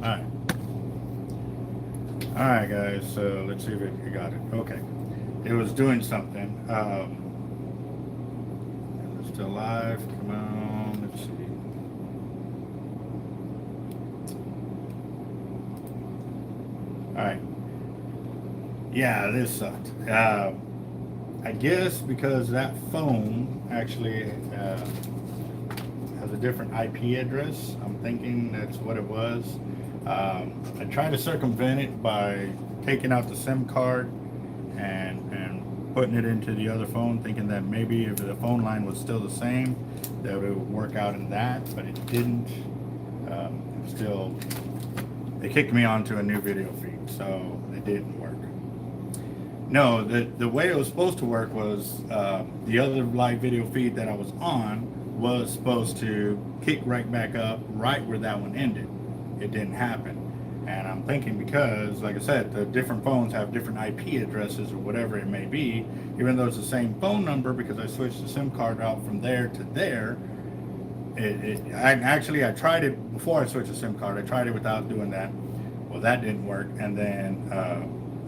Alright. Alright, guys, so let's see if it got it. Okay. It was doing something. It's still live. Come on, let's see. Alright. Yeah, this sucked. I guess because that phone actually has a different IP address. I'm thinking that's what it was. I tried to circumvent it by taking out the SIM card and putting it into the other phone, thinking that maybe if the phone line was still the same, that it would work out in that, but it didn't. Still, they kicked me onto a new video feed, so it didn't work. No, the way it was supposed to work was the other live video feed that I was on was supposed to kick right back up right where that one ended. It didn't happen. And I'm thinking because, like I said, the different phones have different IP addresses or whatever it may be, even though it's the same phone number, because I switched the SIM card out from there to there. I tried it before I switched the SIM card. I tried it without doing that. Well, that didn't work. And then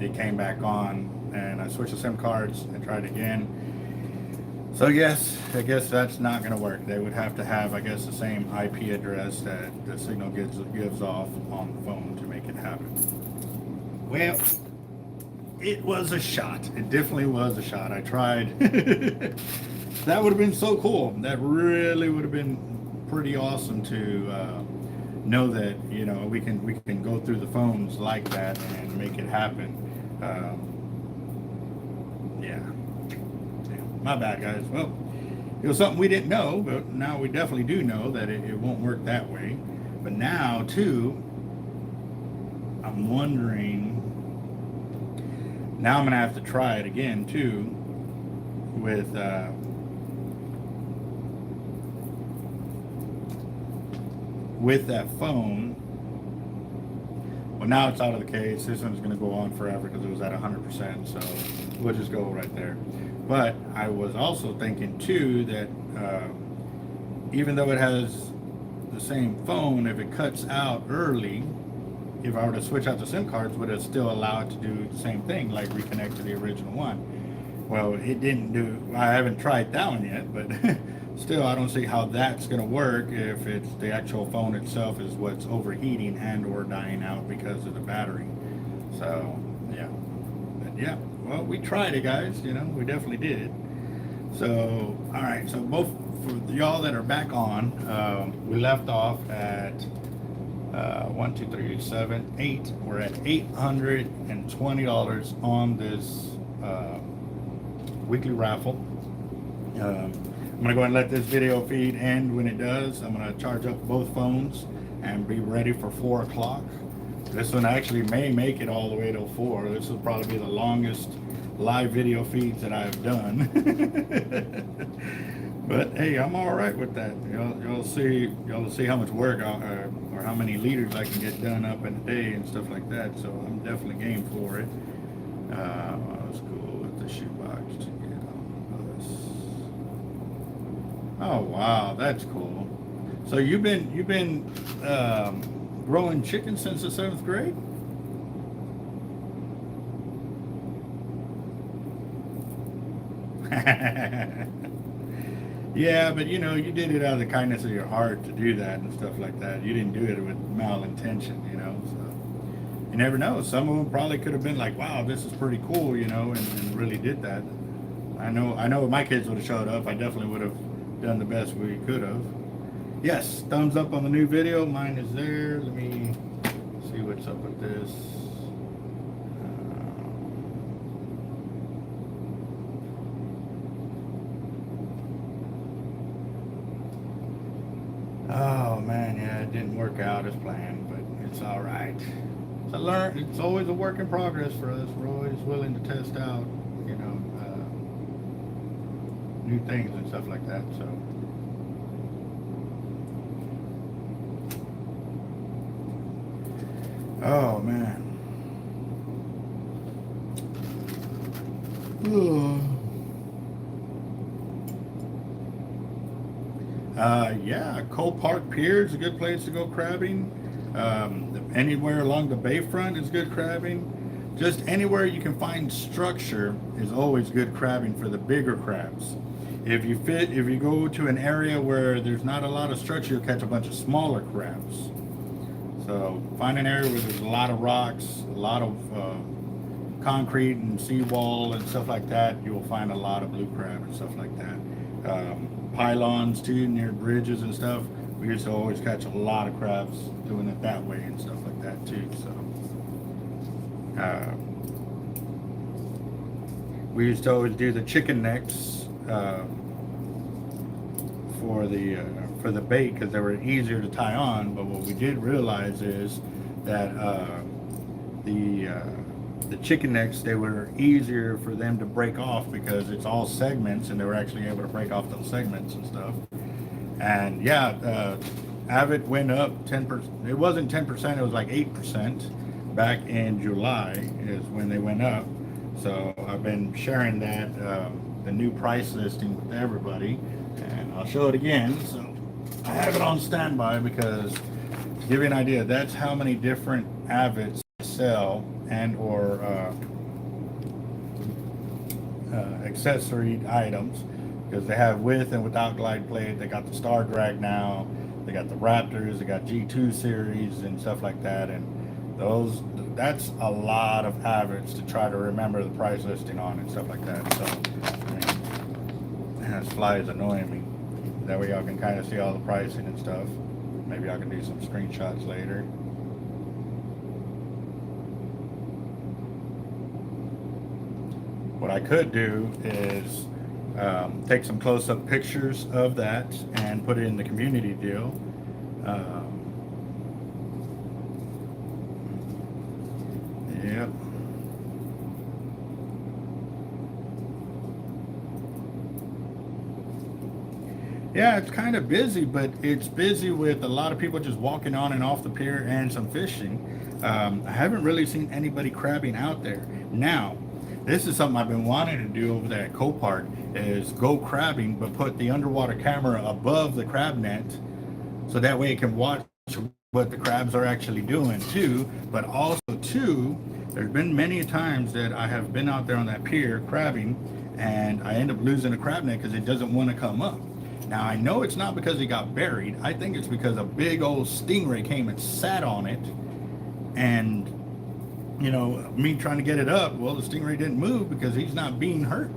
it came back on and I switched the SIM cards and tried again. So yes, I guess that's not going to work. They would have to have, I guess, the same IP address that the signal gives off on the phone to make it happen. Well, it was a shot. It definitely was a shot. I tried. That would have been so cool. That really would have been pretty awesome to know that, you know, we can go through the phones like that and make it happen. Yeah. My bad, guys. Well, it was something we didn't know, but now we definitely do know that it won't work that way. But now, too, I'm wondering, now I'm going to have to try it again, too, with that phone. Well, now it's out of the case. This one's going to go on forever because it was at 100%, so we'll just go right there. But I was also thinking, too, that even though it has the same phone, if it cuts out early, if I were to switch out the SIM cards, would it still allow it to do the same thing, like reconnect to the original one? Well, it didn't do. I haven't tried that one yet, but still, I don't see how that's going to work if it's the actual phone itself is what's overheating and or dying out because of the battery. So, yeah. But yeah, well, we tried it, guys. You know, we definitely did. So, all right. So, both for y'all that are back on, we left off at 1, 2, 3, 7, 8. We're at $820 on this weekly raffle. I'm gonna go ahead and let this video feed end. When it does, I'm gonna charge up both phones and be ready for 4 o'clock. This one actually may make it all the way till 4. This will probably be the longest live video feeds that I've done. But hey, I'm all right with that. Y'all see how much work or how many liters I can get done up in a day and stuff like that. So I'm definitely game for it. Let's go with the shoebox to get on this. Oh wow, that's cool. So you've been growing chicken since the 7th grade? Yeah, but you know, you did it out of the kindness of your heart to do that and stuff like that. You didn't do it with malintention, you know. So you never know. Some of them probably could have been like, "Wow, this is pretty cool," you know, and really did that. I know if my kids would have showed up, I definitely would have done the best we could have. Yes, thumbs up on the new video. Mine is there. Let me see what's up with this. Oh man, yeah, it didn't work out as planned, but it's all right. It's always a work in progress for us. We're always willing to test out, you know, new things and stuff like that. So. Oh man. Yeah, Cole Park Pier is a good place to go crabbing. Anywhere along the bayfront is good crabbing. Just anywhere you can find structure is always good crabbing for the bigger crabs. If you go to an area where there's not a lot of structure, you'll catch a bunch of smaller crabs. So find an area where there's a lot of rocks, a lot of concrete and seawall and stuff like that. You will find a lot of blue crab and stuff like that. Pylons too, near bridges and stuff. We used to always catch a lot of crabs doing it that way and stuff like that too. So we used to always do the chicken necks for the bait because they were easier to tie on. But what we did realize is that the chicken necks, they were easier for them to break off because it's all segments, and they were actually able to break off those segments and stuff. And yeah, avet went up 10%. It wasn't 10%, it was like 8% back in July is when they went up. So I've been sharing that, the new price listing with everybody, and I'll show it again. So I have it on standby because to give you an idea, that's how many different avets sell and or accessory items, because they have with and without glide plate. They got the Star Drag now, they got the Raptors, they got G2 series and stuff like that, and that's a lot of avets to try to remember the price listing on and stuff like that. So I mean, this fly is annoying me. That way y'all can kind of see all the pricing and stuff. Maybe I can do some screenshots later. What I could do is take some close-up pictures of that and put it in the community deal. Yep. Yeah, it's kind of busy, but it's busy with a lot of people just walking on and off the pier and some fishing. I haven't really seen anybody crabbing out there. Now, this is something I've been wanting to do over there at Copart, is go crabbing, but put the underwater camera above the crab net, so that way it can watch what the crabs are actually doing too. But also too, there's been many times that I have been out there on that pier crabbing, and I end up losing a crab net because it doesn't want to come up. Now I know it's not because he got buried. I think it's because a big old stingray came and sat on it, and you know, me trying to get it up, well, the stingray didn't move because he's not being hurt.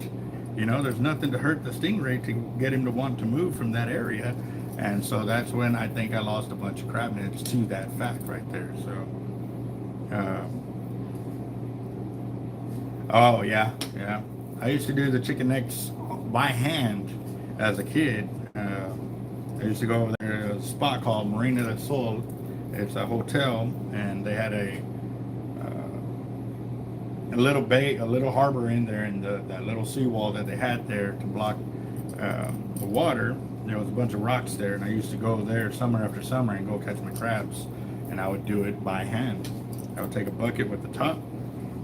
You know, there's nothing to hurt the stingray to get him to want to move from that area. And so that's when I think I lost a bunch of crab nets to that fact right there. So, oh yeah. I used to do the chicken necks by hand as a kid. I used to go over there to a spot called Marina del Sol. It's a hotel, and they had a little bay, a little harbor in there, and that little seawall that they had there to block the water. There was a bunch of rocks there, and I used to go there summer after summer and go catch my crabs, and I would do it by hand. I would take a bucket with the top,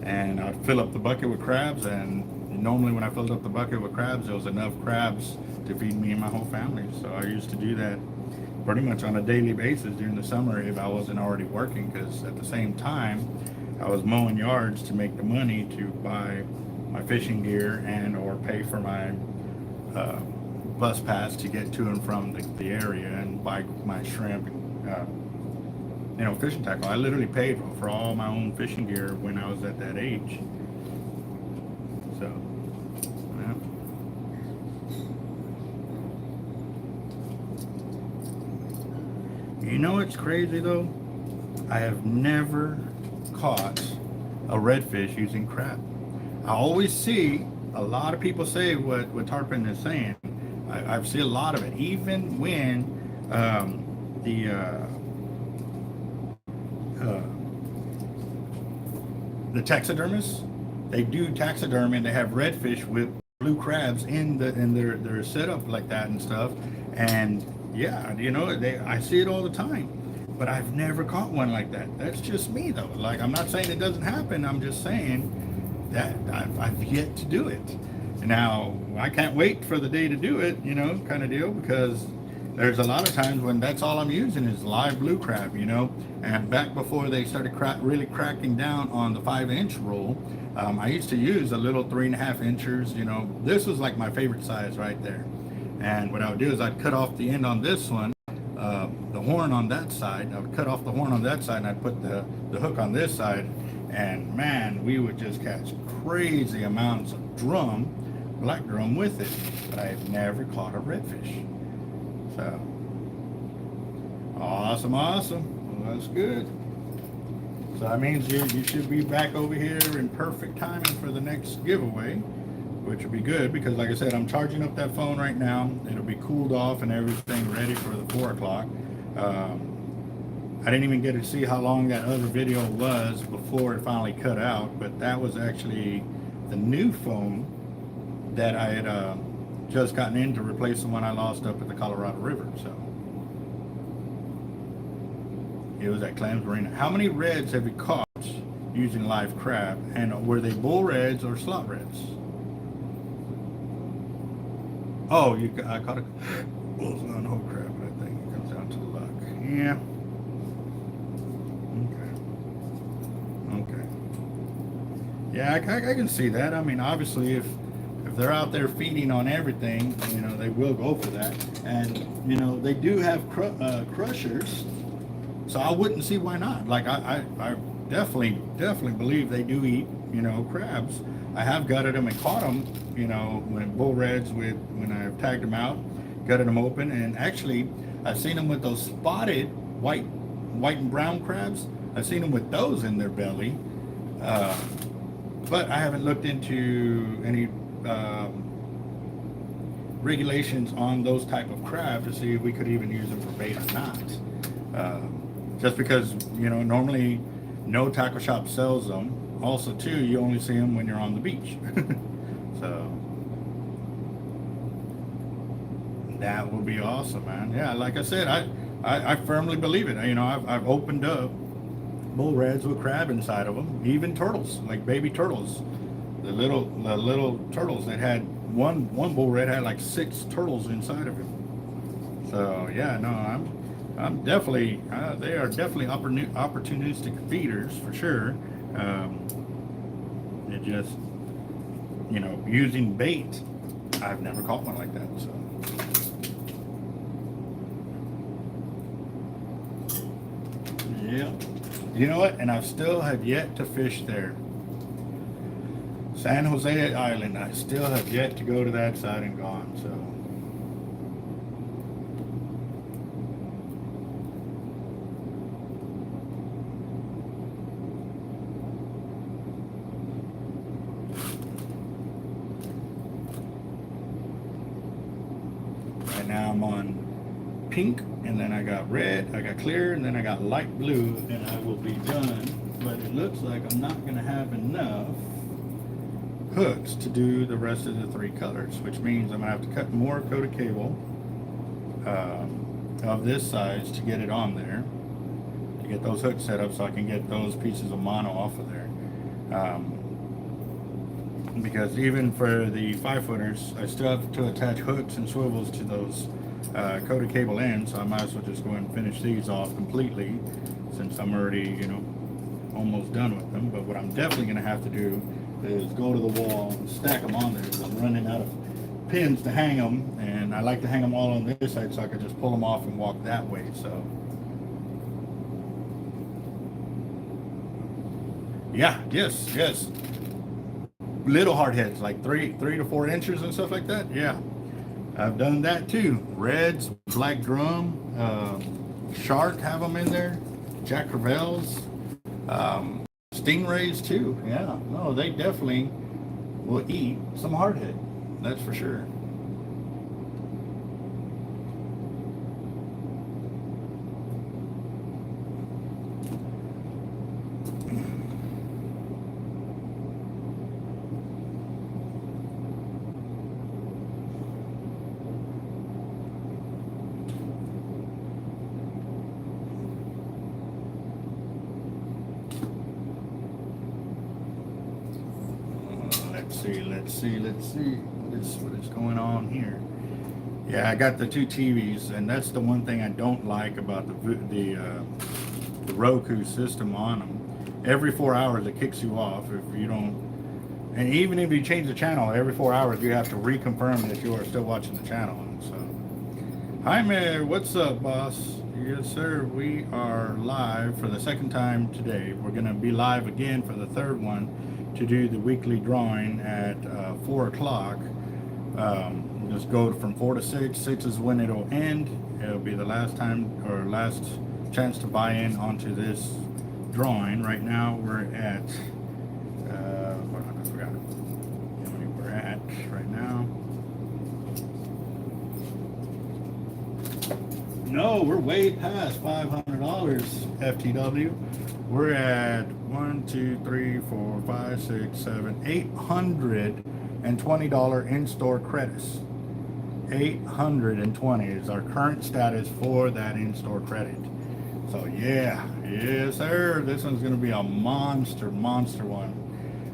and I'd fill up the bucket with crabs, and normally when I filled up the bucket with crabs, there was enough crabs to feed me and my whole family. So I used to do that pretty much on a daily basis during the summer if I wasn't already working, because at the same time I was mowing yards to make the money to buy my fishing gear and or pay for my bus pass to get to and from the area and buy my shrimp and fishing tackle. I literally paid for all my own fishing gear when I was at that age. So yeah. You know what's crazy though? I have never caught a redfish using crab. I always see a lot of people say what Tarpon is saying. I've seen a lot of it, even when the taxidermists, they do taxidermy and they have redfish with blue crabs in their setup like that and stuff. And yeah, I see it all the time. But I've never caught one like that. That's just me though. Like, I'm not saying it doesn't happen. I'm just saying that I've yet to do it. Now, I can't wait for the day to do it, kind of deal, because there's a lot of times when that's all I'm using is live blue crab, you know. And back before they started really cracking down on the 5-inch rule, I used to use a little 3.5 inchers, you know. This was like my favorite size right there. And what I would do is I'd cut off the end on this one, the horn on that side. I would cut off the horn on that side, and I'd put the hook on this side. And man, we would just catch crazy amounts of black drum with it. But I have never caught a redfish. So, awesome. Well, that's good. So that means you should be back over here in perfect timing for the next giveaway, which would be good because, like I said, I'm charging up that phone right now. It'll be cooled off and everything ready for the 4 o'clock. I didn't even get to see how long that other video was before it finally cut out, but that was actually the new phone that I had just gotten in to replace the one I lost up at the Colorado River. So it was at Clams Marina. How many reds have you caught using live crab, and were they bull reds or slot reds? Oh, I caught a bull's on whole crab, but I think it comes down to the luck. Yeah. Okay. Yeah, I can see that. I mean, obviously, if they're out there feeding on everything, you know, they will go for that. And you know, they do have crushers, so I wouldn't see why not. Like I definitely believe they do eat, you know, crabs. I have gutted them and caught them, you know, when bull reds when I've tagged them out, gutted them open, and actually I've seen them with those spotted white and brown crabs. I've seen them with those in their belly, but I haven't looked into any regulations on those type of crab to see if we could even use them for bait or not. Just because, you know, normally no tackle shop sells them. Also, too, you only see them when you're on the beach. So that will be awesome, man. Yeah, like I said, I firmly believe it. You know, I've opened up bull reds with crab inside of them, even turtles, like baby turtles, the little turtles that had one bull red had like 6 turtles inside of him. So yeah, no, I'm definitely they are definitely opportunistic feeders for sure. It just, you know, using bait, I've never caught one like that. So yeah. You know what? And I still have yet to fish there. San Jose Island. I still have yet to go to that side and gone. So right now I'm on pink, and then I got red, I got clear, and then I got light blue, and I will be done. But it looks like I'm not going to have enough hooks to do the rest of the 3 colors, which means I'm going to have to cut more coated cable of this size to get it on there, to get those hooks set up so I can get those pieces of mono off of there. Because even for the 5-footers, I still have to attach hooks and swivels to those coated cable ends, so I might as well just go ahead and finish these off completely since I'm already, you know, almost done with them. But what I'm definitely going to have to do is go to the wall and stack them on there, because I'm running out of pins to hang them, and I like to hang them all on this side so I can just pull them off and walk that way. So yeah, yes, little hardheads, like 3 to 4 inches and stuff like that. Yeah, I've done that too. Reds, black drum, shark have them in there, Jack Crevalles, stingrays too. Yeah, no, they definitely will eat some hardhead, that's for sure. Let's see what is going on here. Yeah, I got the 2 TVs, and that's the one thing I don't like about the Roku system on them. Every 4 hours it kicks you off if you don't. And even if you change the channel, every 4 hours you have to reconfirm that you are still watching the channel. So, hi Mayor, what's up, boss? Yes, sir. We are live for the second time today. We're going to be live again for the third one to do the weekly drawing at 4 o'clock. Just go from 4 to 6. 6 is when it'll end. It'll be the last time or last chance to buy in onto this drawing. Right now we're at I forgot how many we're at right now. No, we're way past $500 FTW. We're at 1, 2, 3, 4, 5, 6, 7, $820 in-store credits. 820 is our current status for that in-store credit. So yeah, yes sir, this one's going to be a monster one.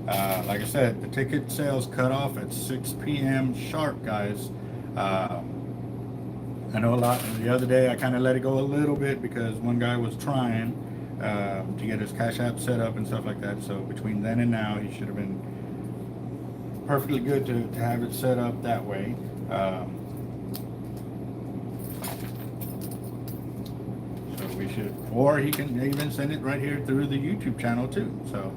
Like I said, the ticket sales cut off at 6 p.m. sharp, guys. I know the other day I kind of let it go a little bit because one guy was trying to get his Cash App set up and stuff like that. So between then and now, he should have been perfectly good to have it set up that way. So we should, or he can even send it right here through the YouTube channel too. So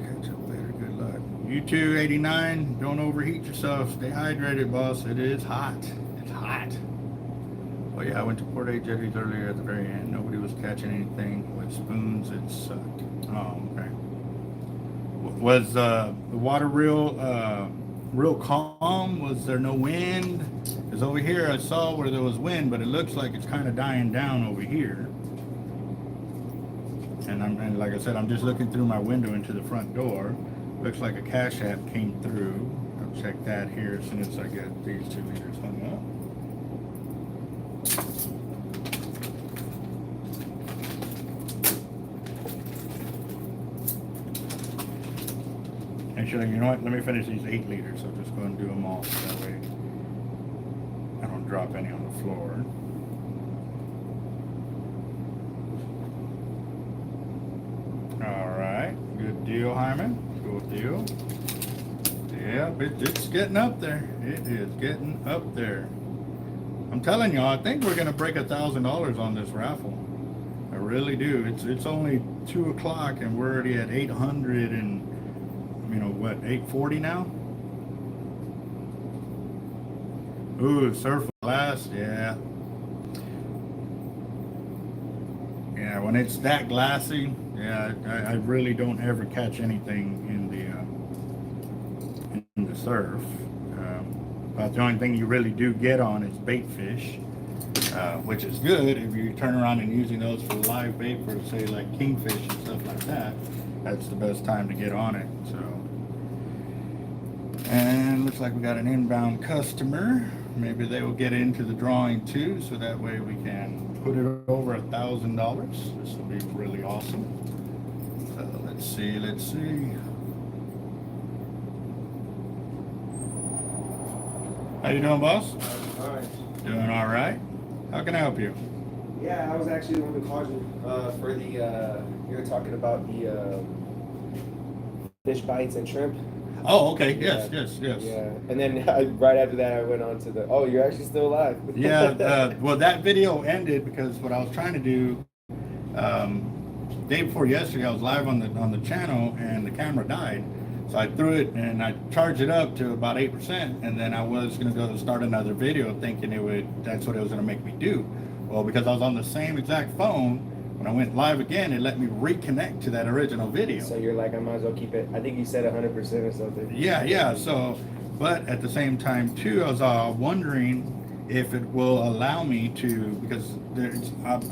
catch up later. Good luck. You too, 89. Don't overheat yourself. Stay hydrated, boss. It is hot. It's hot. Oh yeah, I went to Port A jetties earlier at the very end. Nobody was catching anything with spoons. It sucked. Oh, okay. Was the water real calm? Was there no wind? Because over here I saw where there was wind, but it looks like it's kind of dying down over here. And like I said, I'm just looking through my window into the front door. Looks like a Cash App came through. I'll check that here as soon as I get these 2 meters hung up. Actually, you know what? Let me finish these 8 liters. I'll just go and do them all. So that way I don't drop any on the floor. All right. Good deal, Hyman. Good deal. Yeah, it's getting up there. It is getting up there. I'm telling y'all, I think we're going to break $1,000 on this raffle. I really do. It's only 2 o'clock and we're already at 800 and, you know what, 840 now? Ooh, surf glass, yeah. Yeah, when it's that glassy, yeah, I really don't ever catch anything in the surf. But the only thing you really do get on is bait fish, which is good if you turn around and using those for live bait for, say, like kingfish and stuff like that. That's the best time to get on it. So, and looks like we got an inbound customer. Maybe they will get into the drawing too, so that way we can put it over $1,000. This will be really awesome. Let's see. How you doing, boss? All right. Doing all right. How can I help you? Yeah, I was actually the one who called you for the, you were talking about the fish bites and shrimp. Oh, okay. Yes. Yeah, and then right after that, I went on to the, oh, you're actually still alive. Yeah, well, that video ended because what I was trying to do, day before yesterday, I was live on the channel and the camera died. So I threw it and I charged it up to about 8%, and then I was going to go start another video thinking that's what it was going to make me do. Well, because I was on the same exact phone, when I went live again, it let me reconnect to that original video. So you're like, I might as well keep it. I think you said 100% or something. Yeah. So, but at the same time too, I was wondering if it will allow me to, because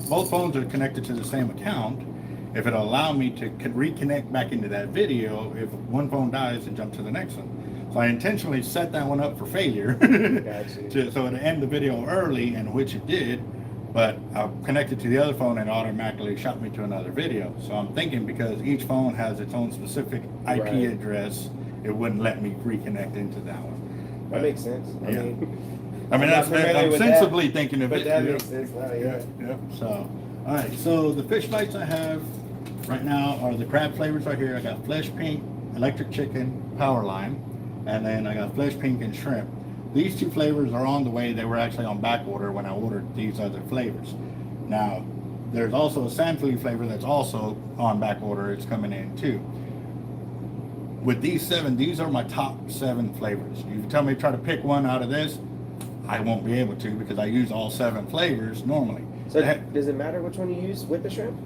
both phones are connected to the same account, if it'll allow me to reconnect back into that video if one phone dies and jump to the next one. So I intentionally set that one up for failure so to end the video early, and which it did. But I connected to the other phone and automatically shot me to another video. So I'm thinking because each phone has its own specific IP address, it wouldn't let me reconnect into that one. That makes sense. Yeah. I mean, I'm not familiar I'm with sensibly thinking of but it. that you know? makes sense now, yeah. Yep. So, all right. So the fish bites I have right now are the crab flavors right here. I got flesh pink, electric chicken, power lime, and then I got flesh pink and shrimp. These two flavors are on the way. They were actually on back order when I ordered these other flavors. Now, there's also a sand flea flavor that's also on back order. It's coming in too. With these 7, these are my top 7 flavors. You tell me to try to pick one out of this, I won't be able to because I use all 7 flavors normally. So does it matter which one you use with the shrimp?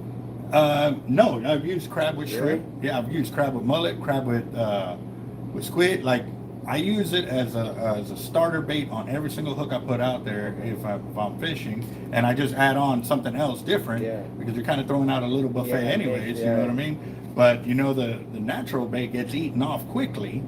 No, I've used crab with Really? shrimp. Yeah, I've used crab with mullet, crab with squid. Like I use it as a starter bait on every single hook I put out there if I'm fishing, and I just add on something else different because you're kind of throwing out a little buffet anyways. You know what I mean? But you know the natural bait gets eaten off quickly.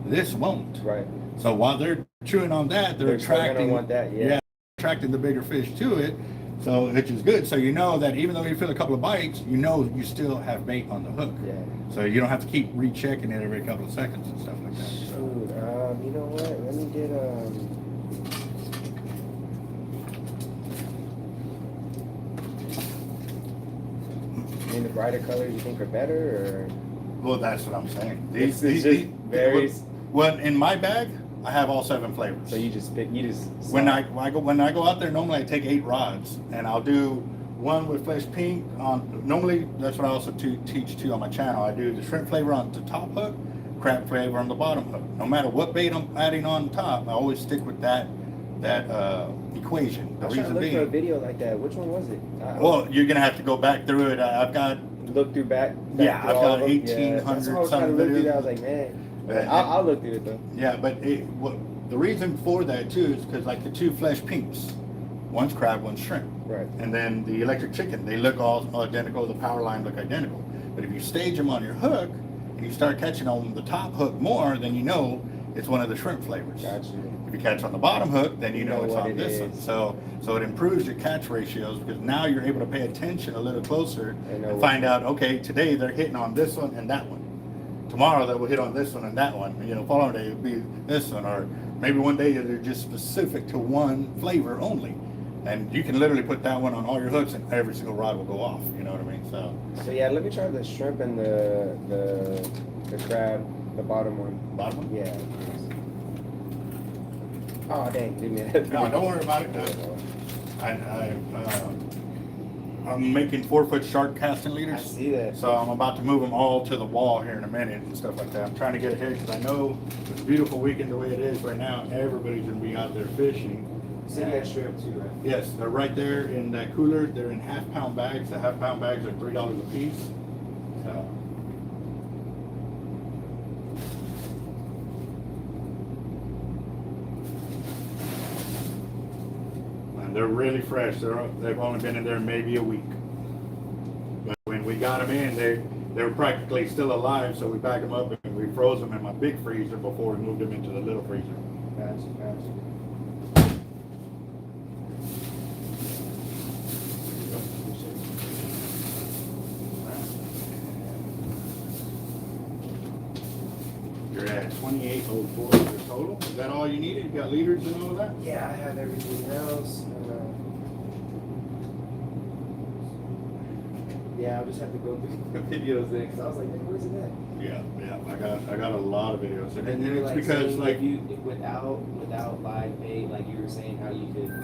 This won't. Right. So while they're chewing on that, they're attracting. Want that, yeah. Attracting the bigger fish to it. So, which is good. So you know that even though you feel a couple of bites, you know you still have bait on the hook. Yeah. So you don't have to keep rechecking it every couple of seconds and stuff like that. So. Dude, you know what? Let me get I mean, the brighter colors you think are better, or? Well, that's what I'm saying. These varies. Well, in my bag, I have all 7 flavors. So you just pick. You just. When I go out there, normally I take 8 rods, and I'll do one with flesh pink on. Normally, that's what I also teach too on my channel. I do the shrimp flavor on the top hook, crab flavor on the bottom hook. No matter what bait I'm adding on top, I always stick with that equation. I was trying to look for a video like that. Which one was it? Well, you're gonna have to go back through it. I've got. Look through back Yeah, through I've all got of them. 1,800 That's what I was trying to look through that. I was like, man, I'll look through it though. Yeah, but the reason for that too is because like the 2 flesh pinks, one's crab, one's shrimp. Right. And then the electric chicken, they look all identical. The power line look identical. But if you stage them on your hook and you start catching on the top hook more, then you know it's one of the shrimp flavors. Gotcha. If you catch on the bottom hook, then you know it's on this is. one. So it improves your catch ratios because now you're able to pay attention a little closer and what find out, okay, today they're hitting on this one and that one. Tomorrow they will hit on this one and that one. You know, following day it'll be this one, or maybe one day they're just specific to one flavor only. And you can literally put that one on all your hooks and every single rod will go off. You know what I mean? So yeah, let me try the shrimp and the crab, the bottom one. Bottom one? Yeah. Oh dang, didn't mean that. No, don't worry about it. I'm making 4-foot shark casting leaders. I see that. So I'm about to move them all to the wall here in a minute and stuff like that. I'm trying to get ahead because I know it's a beautiful weekend the way it is right now. Everybody's going to be out there fishing. See that shrimp too, right? Yes, they're right there in that cooler. They're in half-pound bags. The half-pound bags are $3 a piece. So. And they're really fresh. They've only been in there maybe a week. But when we got them in, they were practically still alive. So we backed them up and we froze them in my big freezer before we moved them into the little freezer. Gotcha. You're at 2804 for total. Is that all you needed? You got leaders and all of that? Yeah, I have everything else. Yeah, I'll just have to go through the videos then, because I was like, hey, where's it at? Yeah. I got a lot of videos, and you're it's because saying like if you without live bait, like you were saying, how you could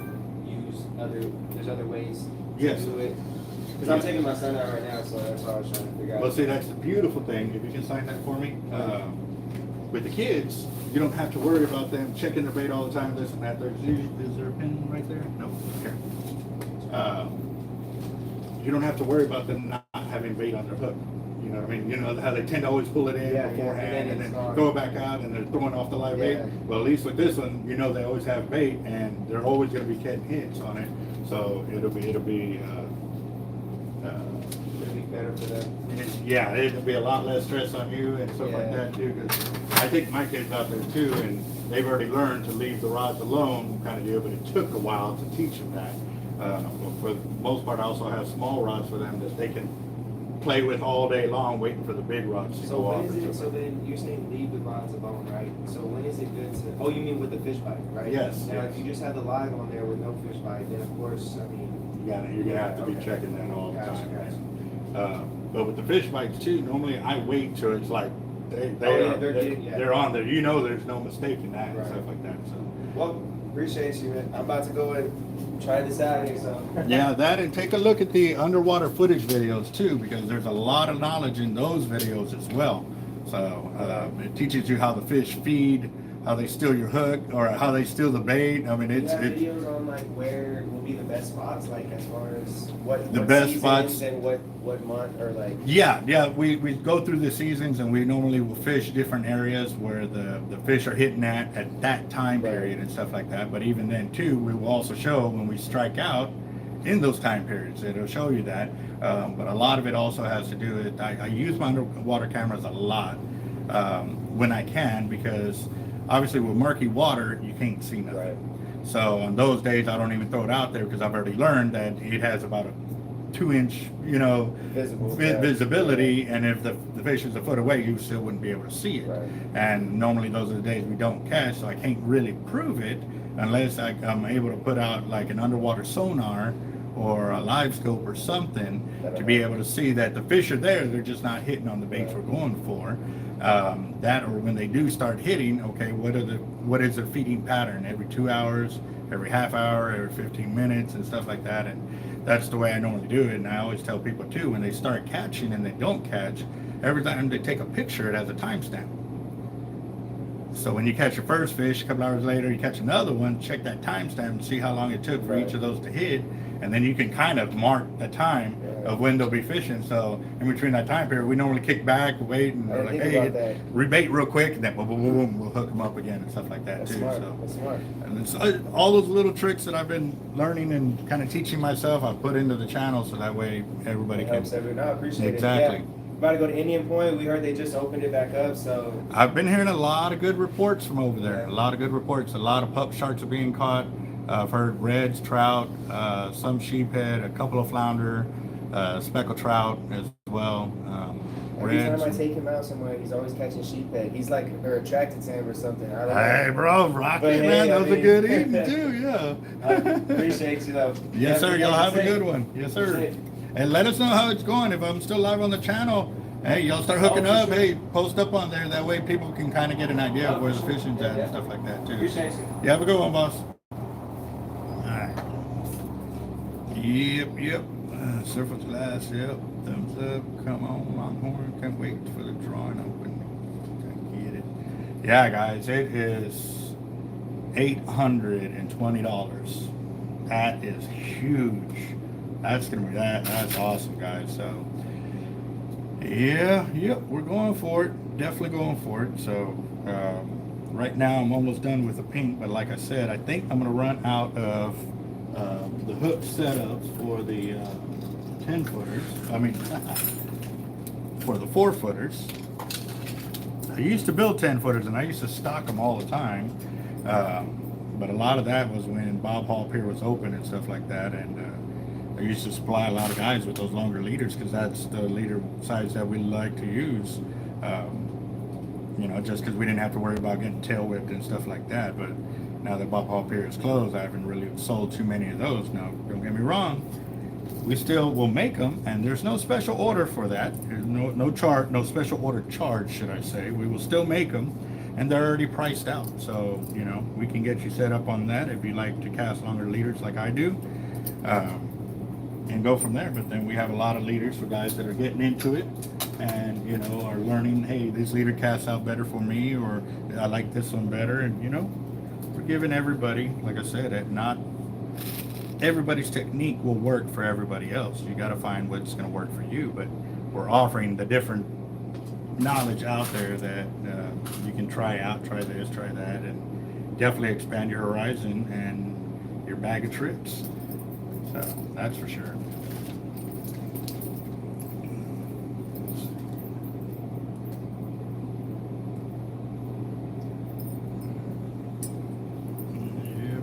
use there's other ways to do it. Because I'm taking my son out right now, so that's what I was trying to figure out. Well, see, that's the beautiful thing. If you can sign that for me, with the kids, you don't have to worry about them checking their bait all the time. This and that. Is there a pin right there? No. Here. You don't have to worry about them not having bait on their hook. You know what I mean? You know how they tend to always pull it in beforehand and then throw it back out and they're throwing off the live bait. Well, at least with this one, you know they always have bait and they're always going to be getting hits on it. So it'll be better for them. Yeah, it'll be a lot less stress on you and stuff like that too. Because I think my kids out there too, and they've already learned to leave the rods alone, kind of deal. But it took a while to teach them that. For the most part, I also have small rods for them that they can play with all day long, waiting for the big rods to So go when off. is it? So then you're saying leave the rods alone, right? So when is it good to? Oh, you mean with the fish bite, right? Yes, Now, yes. if you just have the live on there with no fish bite, then of course, I mean, You're gonna have to be okay. checking that all the Gotcha, time. gotcha. But with the fish bites too, normally I wait till it's like Oh, yeah, they're on there. You know, there's no mistaking that and Right. stuff like that. So. Well, appreciate you, man. I'm about to go and try this out here, so. Yeah, that, and take a look at the underwater footage videos too, because there's a lot of knowledge in those videos as well. So it teaches you how the fish feed, how they steal your hook, or how they steal the bait. I mean, You it's have videos on like where will be the best spots, like as far as what best seasons spots. and what month or like. yeah. We go through the seasons, and we normally will fish different areas where the fish are hitting at that time Right. period and stuff like that. But even then too, we will also show when we strike out in those time periods. It'll show you that. But a lot of it also has to do with, I use my underwater cameras a lot when I can, because obviously with murky water, you can't see nothing. Right. So on those days, I don't even throw it out there because I've already learned that it has about a 2-inch, visibility, and if the fish is a foot away, you still wouldn't be able to see it. Right. And normally those are the days we don't catch, so I can't really prove it unless I'm able to put out like an underwater sonar or a live scope or something to be able to see that the fish are there, they're just not hitting on the baits we're going for. That, or when they do start hitting, okay, what is their feeding pattern? Every 2 hours, every half hour, every 15 minutes and stuff like that. And that's the way I normally do it. And I always tell people too, when they start catching and they don't catch, every time they take a picture, it has a timestamp. So when you catch your first fish, a couple hours later, you catch another one, check that timestamp and see how long it took for each of those to hit. And then you can kind of mark the time of when they'll be fishing. So in between that time period, we normally kick back, wait, and we're like, hey, rebait real quick, and then boom, boom, boom, boom, we'll hook them up again and stuff like that. That's too. smart. So, That's smart. and it's, all those little tricks that I've been learning and kind of teaching myself, I put into the channel so that way everybody can. Helps everyone. I appreciate Exactly. it. Yeah. About to go to Indian Point. We heard they just opened it back up, so. I've been hearing a lot of good reports from over there. Yeah. A lot of good reports. A lot of pup sharks are being caught. I've heard reds, trout, some sheephead, a couple of flounder, speckled trout as well. Every Reds. time I take him out somewhere, he's always catching sheephead. He's like, they're attracted to him or something. I don't Hey, know. bro, Rocky, But hey, man, I those are mean- good eating too, yeah. I appreciate you though. Yes, sir. Y'all have a Say- good one. Yes, sir. Say- And let us know how it's going. If I'm still live on the channel, hey, y'all start hooking for up. sure. Hey, post up on there. That way people can kind of get an idea of where the fishing's at and stuff like that too. Appreciate you. You have a good one, boss. All right. Yep. Surface glass, yep. Thumbs up. Come on, Longhorn. Can't wait for the drawing open. Get it. Yeah, guys, it is $820. That is huge. That's gonna be that's awesome, guys. So yep, we're going for it. Definitely going for it. So right now I'm almost done with the pink, but like I said, I think I'm gonna run out of the hook setups for the 10 footers. I mean, for the 4 footers. I used to build 10 footers and I used to stock them all the time. But a lot of that was when Bob Hall Pier was open and stuff like that. And I used to supply a lot of guys with those longer leaders because that's the leader size that we like to use. Just because we didn't have to worry about getting tail whipped and stuff like that. But now that Bob Hall Pier is closed, I haven't really sold too many of those. Now, don't get me wrong, we still will make them, and there's no special order for that. There's no special order charge, should I say. We will still make them, and they're already priced out. So, we can get you set up on that if you like to cast longer leaders like I do. And go from there. But then we have a lot of leaders for guys that are getting into it and are learning, hey, this leader casts out better for me, or I like this one better. And we're giving everybody, like I said, that not everybody's technique will work for everybody else. You got to find what's going to work for you, but we're offering the different knowledge out there that you can try out, try this, try that, and definitely expand your horizon and your bag of tricks. So that's for sure.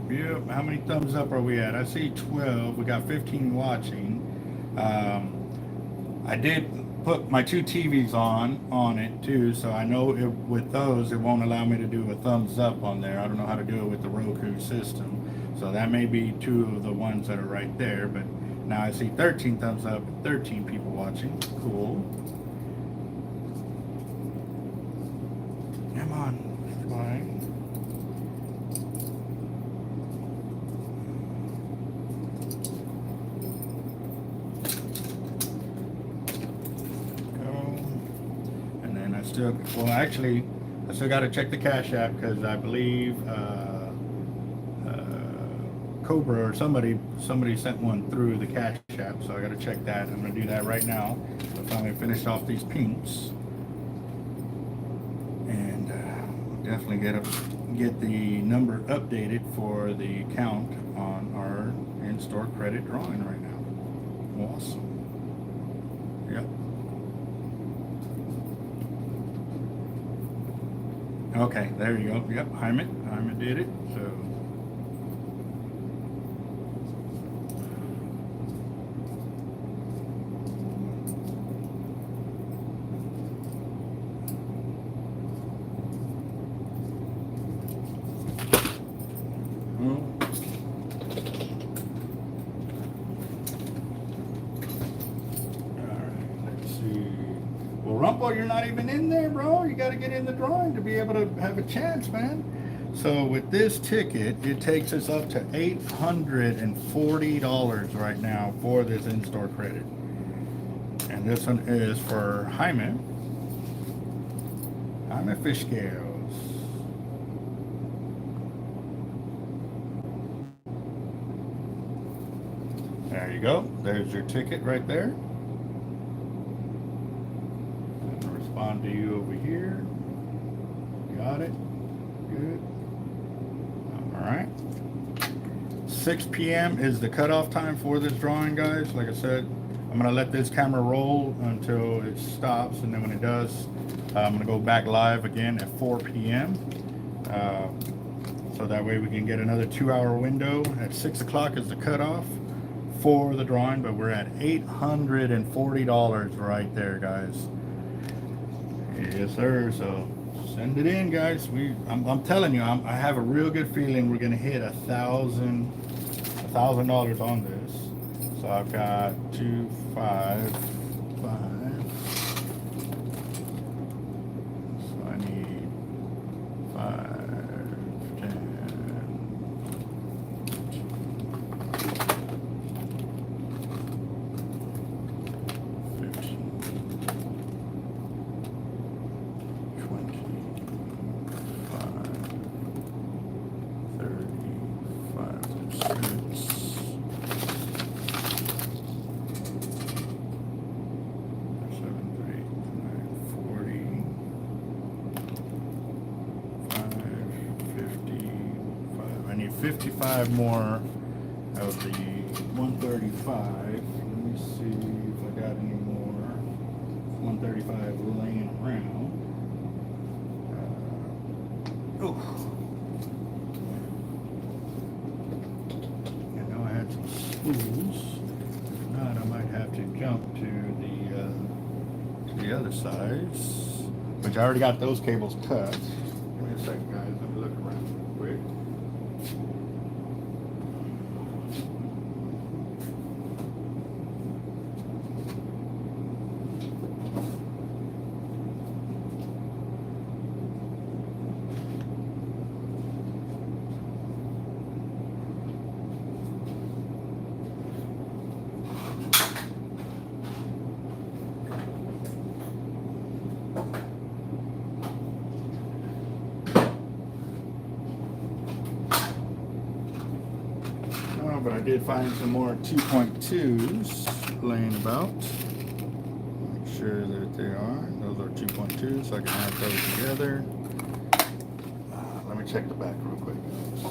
Yep. How many thumbs up are we at? I see 12. We got 15 watching. I did put my two TVs on it too, so I know with those it won't allow me to do a thumbs up on there. I don't know how to do it with the Roku system, so that may be two of the ones that are right there. But now I see 13 thumbs up, 13 people watching. Cool. Come on, fly. Well, actually, I still got to check the Cash App because I believe Cobra or somebody sent one through the Cash App, so I got to check that. I'm going to do that right now. So finally finished off these pinks, and definitely get the number updated for the count on our in-store credit drawing right now. Awesome. Yep. Okay, there you go. Yep, Jaime did it. So Rumple, you're not even in there, bro. You got to get in the drawing to be able to have a chance, man. So with this ticket, it takes us up to $840 right now for this in-store credit. And this one is for Jaime Fish Scales. There you go. There's your ticket right there. To you over here. Got it. Good. All right. 6 p.m. is the cutoff time for this drawing, guys. Like I said, I'm gonna let this camera roll until it stops, and then when it does, I'm gonna go back live again at 4 p.m. So that way we can get another 2-hour window. At 6 o'clock is the cutoff for the drawing, but we're at $840 right there, guys. Yes, sir. So send it in, guys. I'm telling you, I have a real good feeling we're gonna hit $1,000 on this. So I've got 2, 5, 5. So I need 5, 10. I need 55 more of the 135. Let me see if I got any more 135 laying around. I know I had some spools. If not, I might have to jump to the other sides, which I already got those cables cut. Give me a second, guys. Let me look around real quick. But I did find some more 2.2s laying about. Make sure that they are. Those are 2.2s, so I can add those together. Let me check the back real quick, guys.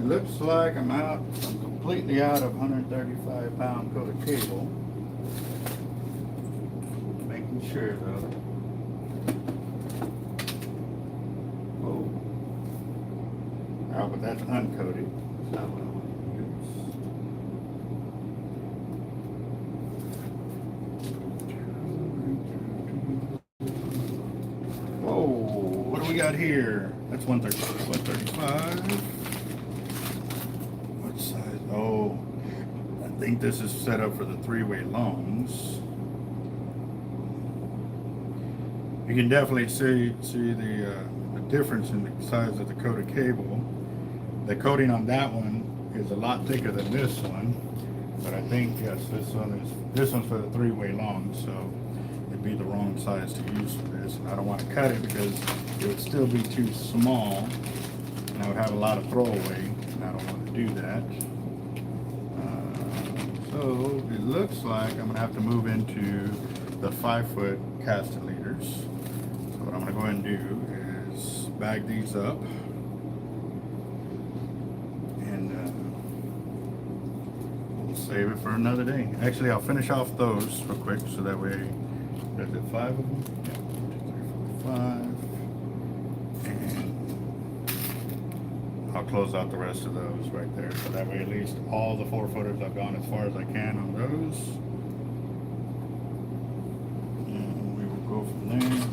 looks like I'm completely out of 135 pound coated cable. Making sure though. Oh, but that's uncoated. That's not what I want to use. Whoa, what do we got here? That's 135. What size? Oh, I think this is set up for the 3-way longs. You can definitely see the difference in the size of the coated cable. The coating on that one is a lot thicker than this one, but I think yes, this one's for the 3-way long, so it'd be the wrong size to use for this. And I don't want to cut it because it would still be too small, and I would have a lot of throwaway, and I don't want to do that. So it looks like I'm gonna have to move into the 5-foot casted leaders. So what I'm gonna go ahead and do is bag these up. Save it for another day. Actually, I'll finish off those real quick so that way, is it 5 of them? Yeah, 1, 2, 3, 4, 5. And I'll close out the rest of those right there. So that way at least all the 4-footers I've gone as far as I can on those. And we will go from there.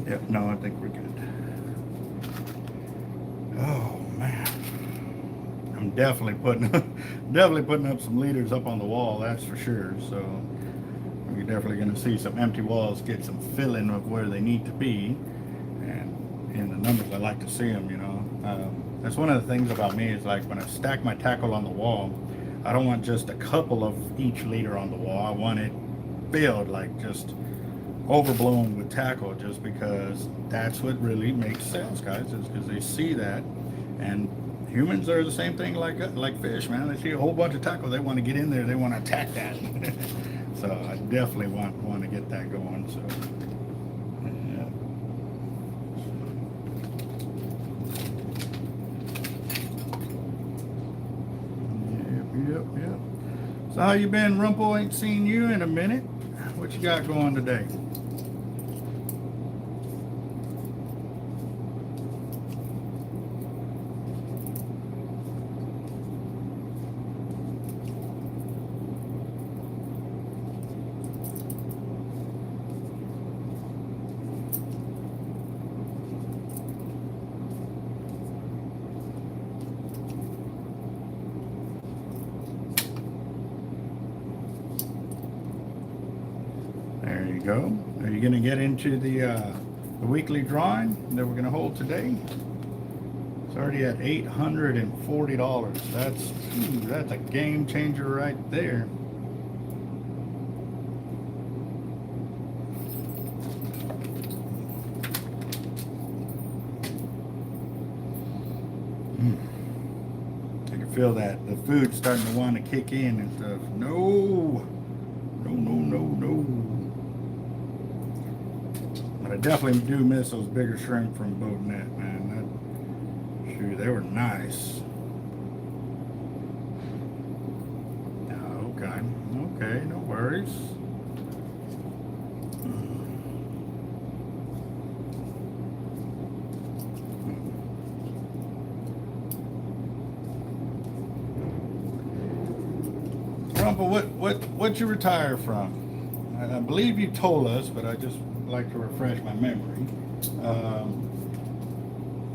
Yep, no, I think we're good. Oh man, I'm definitely putting up some leaders up on the wall, that's for sure. So you're definitely going to see some empty walls get some filling of where they need to be, and in the numbers I like to see them. You know, that's one of the things about me is like when I stack my tackle on the wall, I don't want just a couple of each leader on the wall. I want it filled, like just overblown with tackle, just because that's what really makes sales, guys, is because they see that. And humans are the same thing like fish, man. They see a whole bunch of tackle, they want to get in there, they want to attack that. So I definitely want to get that going. So yep. So how you been, Rumple? Ain't seen you in a minute. What you got going today? There you go. Are you going to get into the weekly drawing that we're going to hold today? It's already at $840. That's a game changer right there. I can feel that the food's starting to want to kick in and stuff. No. But I definitely do miss those bigger shrimp from Boat Net, man. Shoot, they were nice. Okay, no worries. Rumple, what'd you retire from? I believe you told us, but I just like to refresh my memory.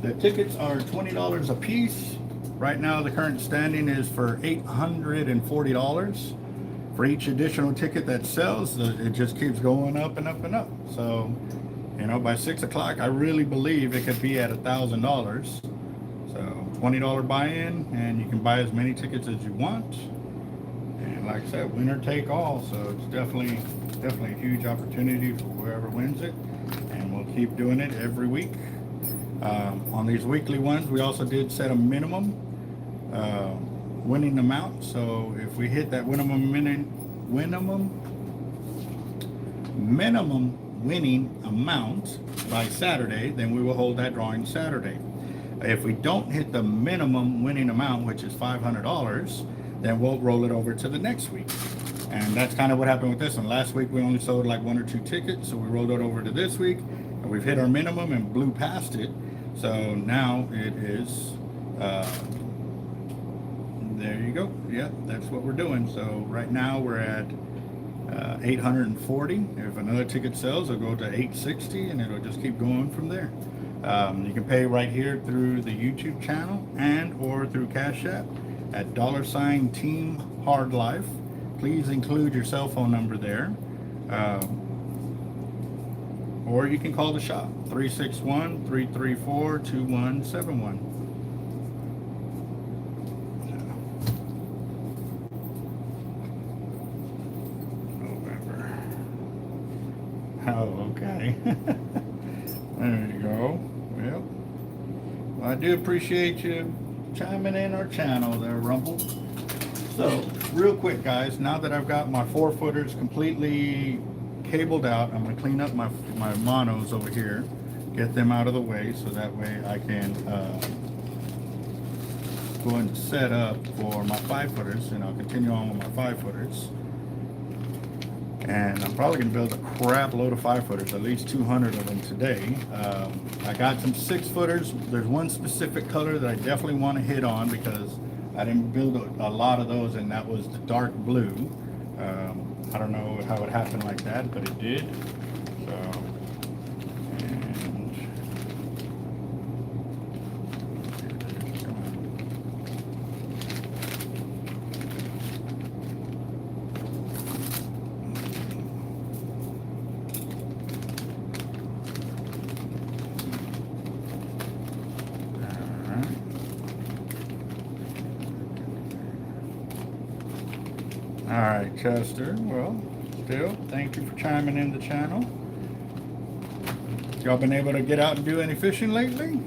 The tickets are $20 a piece. Right now, the current standing is for $840 for each additional ticket that sells. It just keeps going up and up and up. So, you know, by 6 o'clock, I really believe it could be at $1,000. So, $20 buy-in, and you can buy as many tickets as you want. And like I said, winner take all. So it's definitely a huge opportunity for whoever wins it, and we'll keep doing it every week. On these weekly ones, we also did set a minimum. winning amount. So if we hit that minimum winning amount by Saturday, then we will hold that drawing Saturday. If we don't hit the minimum winning amount, which is $500, then we'll roll it over to the next week. And that's kind of what happened with this one. Last week we only sold like 1 or 2 tickets, so we rolled it over to this week, and we've hit our minimum and blew past it. So now it is, there you go. Yep, that's what we're doing. So right now we're at 840. If another ticket sells, it'll go to 860, and it'll just keep going from there. You can pay right here through the YouTube channel and or through Cash App at $Team Hard Life. Please include your cell phone number there. Or you can call the shop, 361-334-2171. Oh, okay. There you go. Well, I do appreciate you chiming in our channel there, Rumble. So, real quick, guys, now that I've got my 4-footers completely cabled out, I'm going to clean up my monos over here, get them out of the way, so that way I can go and set up for my 5-footers, and I'll continue on with my 5-footers. And I'm probably going to build a crap load of 5-footers, at least 200 of them today. I got some 6-footers. There's one specific color that I definitely want to hit on because I didn't build a lot of those, and that was the dark blue. I don't know how it happened like that, but it did. So, all right, Chester. Well, still, thank you for chiming in the channel. Y'all been able to get out and do any fishing lately?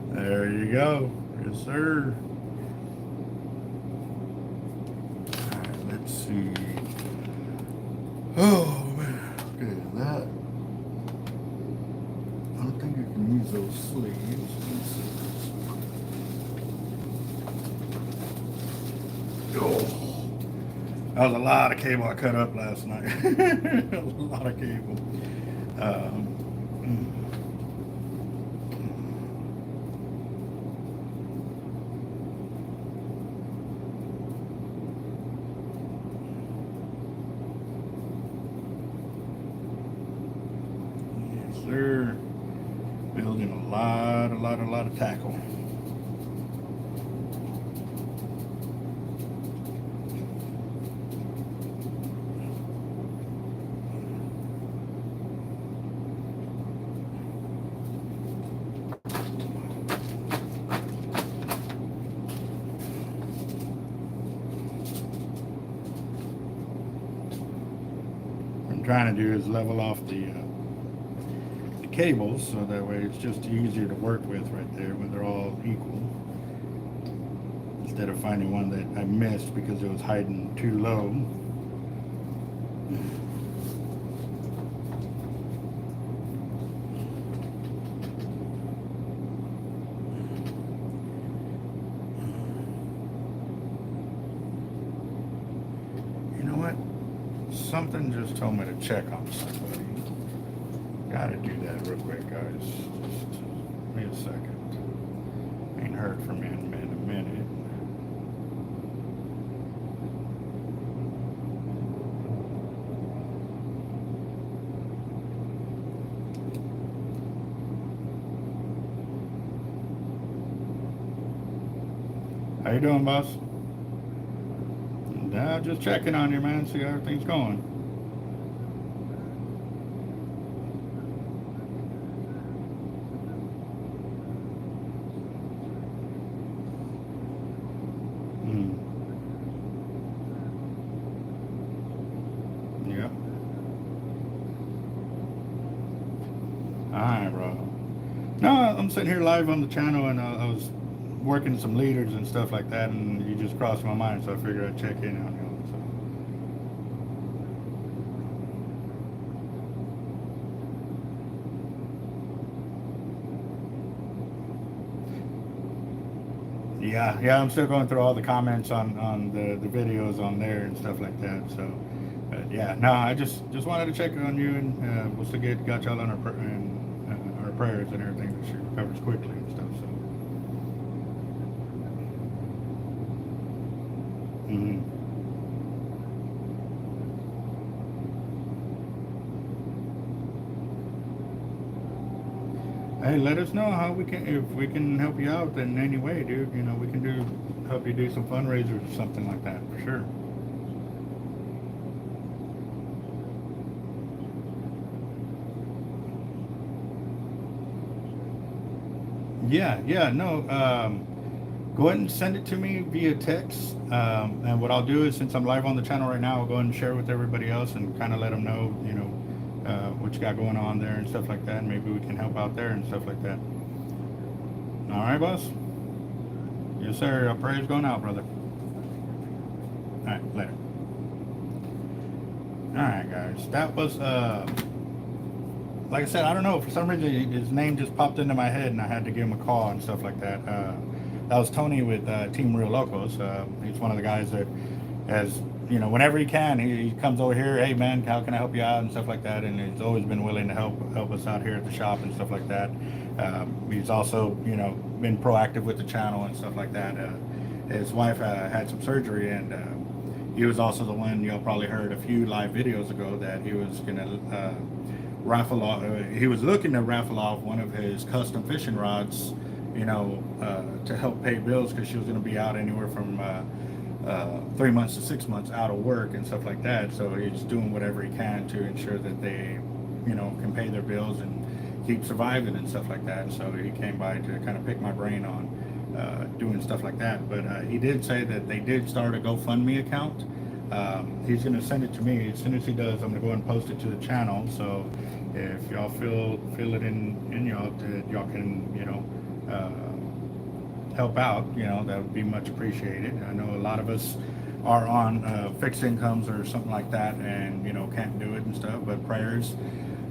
There you go. Yes, sir. All right, let's see. Oh, man. Look at that. I don't think I can use those sleeves. Let's see. Oh. That was a lot of cable I cut up last night. A lot of cable. They're building a lot of tackle. What I'm trying to do is level off the cables, so that way it's just easier to work with right there when they're all equal, instead of finding one that I missed because it was hiding too low. You know what? Something just told me to check on somebody. Gotta do that real quick, guys. Just give me a second. Ain't heard from you in a minute. How you doing, boss? Nah, just checking on you, man. See how everything's going. Yep. Alright, bro. No, I'm sitting here live on the channel, and I was working some leaders and stuff like that, and you just crossed my mind, so I figured I'd check in on you. Yeah, I'm still going through all the comments on the videos on there and stuff like that. So, but yeah, no, I just wanted to check on you, and we'll still got y'all on our prayers and everything that she recovers quickly and stuff. So, hey, let us know how if we can help you out in any way, dude. You know, we can help you do some fundraisers or something like that for sure. Yeah, no. Go ahead and send it to me via text. And what I'll do is, since I'm live on the channel right now, I'll go ahead and share it with everybody else and kind of let them know, you know, what you got going on there and stuff like that. And maybe we can help out there and stuff like that. All right, boss? Yes, sir. Our prayer's going out, brother. All right, later. All right, guys. That was, like I said, I don't know. For some reason, his name just popped into my head, and I had to give him a call and stuff like that. That was Tony with Team Real Locos. He's one of the guys that has, you know, whenever he can, he comes over here. Hey, man, how can I help you out and stuff like that? And he's always been willing to help us out here at the shop and stuff like that. He's also, you know, been proactive with the channel and stuff like that. His wife had some surgery, and he was also the one y'all probably heard a few live videos ago that he was gonna raffle off. He was looking to raffle off one of his custom fishing rods, you know, to help pay bills, because she was going to be out anywhere from 3 months to 6 months out of work and stuff like that. So he's doing whatever he can to ensure that they, you know, can pay their bills and keep surviving and stuff like that. So he came by to kind of pick my brain on doing stuff like that. But he did say that they did start a GoFundMe account. He's going to send it to me. As soon as he does, I'm going to go and post it to the channel. So if y'all feel it in y'all, that y'all can, you know, help out, you know, that would be much appreciated. I know a lot of us are on fixed incomes or something like that, and, you know, can't do it and stuff, but prayers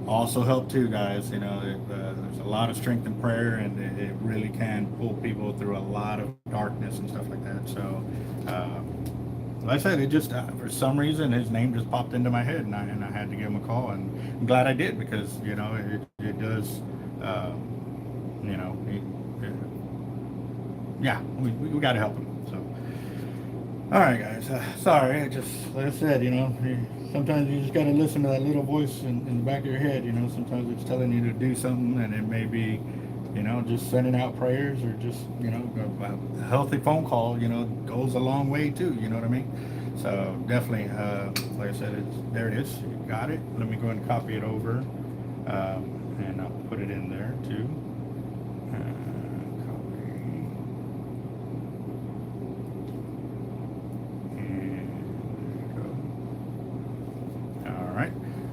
also help too, guys. You know, there's a lot of strength in prayer, and it really can pull people through a lot of darkness and stuff like that. So like I said, it just for some reason his name just popped into my head, and I had to give him a call, and I'm glad I did, because, you know, it does, you know, yeah, we got to help him. So, all right, guys. Sorry, I just, like I said, you know, sometimes you just got to listen to that little voice in the back of your head. You know, sometimes it's telling you to do something, and it may be, you know, just sending out prayers, or just, you know, a healthy phone call, you know, goes a long way too. You know what I mean? So definitely, like I said, there it is. You got it. Let me go ahead and copy it over, and I'll put it in there too.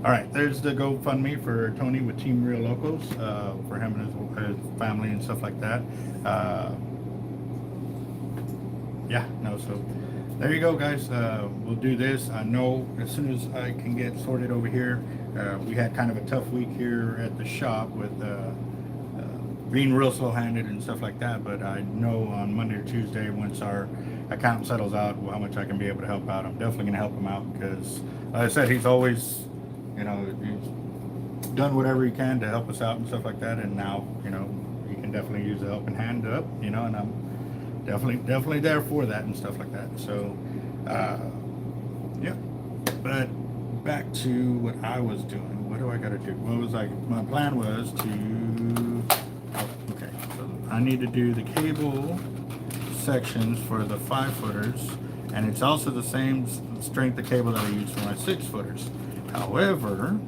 All right, there's the GoFundMe for Tony with Team Real Locos, for him and his family and stuff like that. Yeah, no, so there you go, guys. We'll do this. I know as soon as I can get sorted over here, we had kind of a tough week here at the shop with being real slow-handed and stuff like that, but I know on Monday or Tuesday, once our accountant settles out, how much I can be able to help out. I'm definitely going to help him out, because, like I said, he's always, you know, he's done whatever he can to help us out and stuff like that, and now, you know, he can definitely use a helping hand up, you know, and I'm definitely there for that and stuff like that. So, yeah, but back to what I was doing. What do I got to do? What was my plan was to, okay, so I need to do the cable sections for the 5-footers, And it's also the same strength of cable that I use for my 6-footers. However,